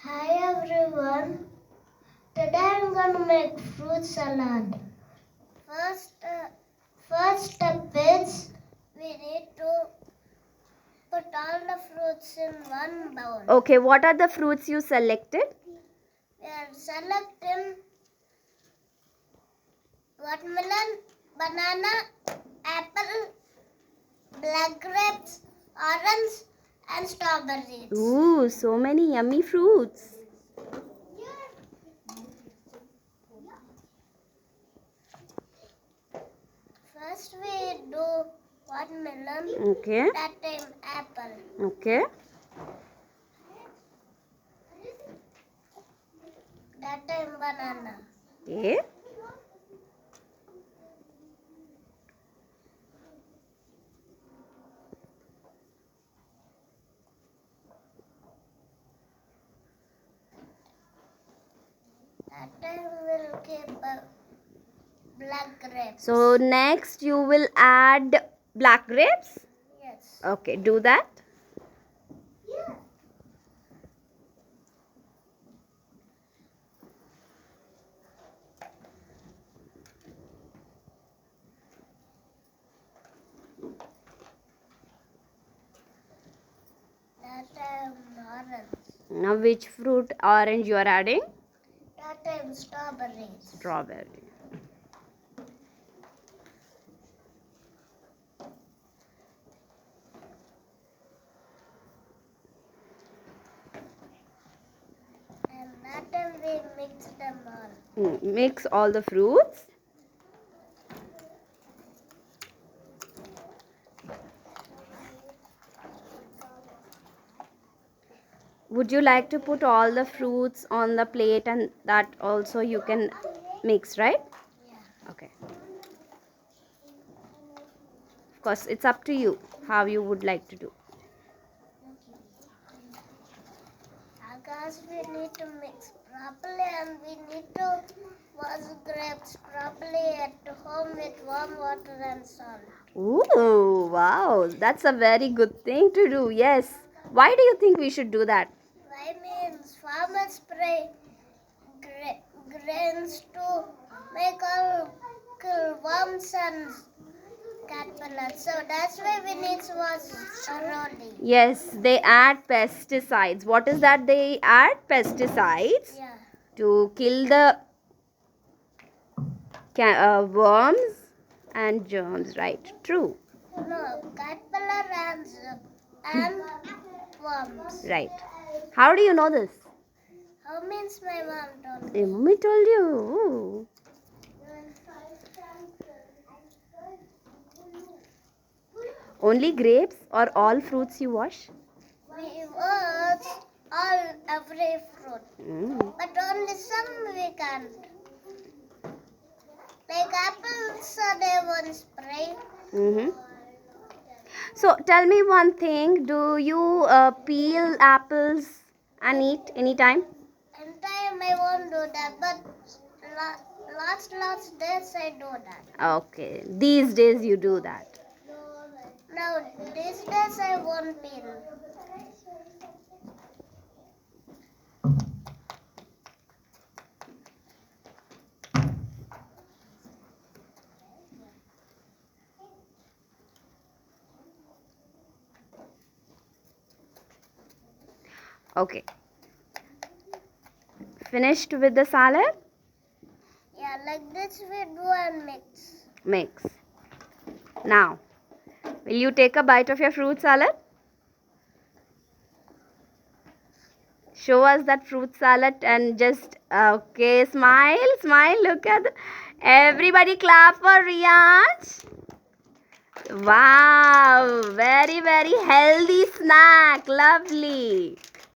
Hi everyone. Today I'm gonna make fruit salad. First step is we need to put all the fruits in one bowl. Okay, what are the fruits you selected? We are selecting watermelon, banana, apple, black grapes, orange, and strawberries. Ooh, so many yummy fruits. First we do watermelon. Okay, That time apple. okay. That time banana. Okay. That time we'll keep black grapes. So next you will add black grapes. Yes. Okay, do that. That time orange. Now which fruit orange you are adding? That time strawberries. Strawberry. And that time we mix them all. Mix all the fruits. Would you like to put all the fruits on the plate and that also you can mix, right? Yeah. Okay. Of course, it's up to you how you would like to do. Because we need to mix properly and we need to wash grapes properly at home with warm water and salt. Ooh, wow. That's a very good thing to do. Yes. Why do you think we should do that? Why means farmers spray grains to make all kill worms and caterpillars. So that's why we need to wash thoroughly. Yes, they add pesticides. What is that they add? Pesticides Yeah. to kill the worms and germs, right? True. No, caterpillar and worms. Right. How do you know this? How means my mom told me. Your mommy told you. Ooh. Only grapes or all fruits you wash? We wash every fruit, but only some we can't. Like apples, so they won't spray. Mm-hmm. So tell me one thing. Do you peel apples and eat anytime? And time I won't do that, but last days I do that. Okay. These days you do that. Now these days I won't peel. Okay. Finished with the salad? Yeah, like this we do and mix. Mix. Now, will you take a bite of your fruit salad? Show us that fruit salad and just, okay, smile, smile, look at, everybody clap for Riyansh. Wow, very, very healthy snack, lovely.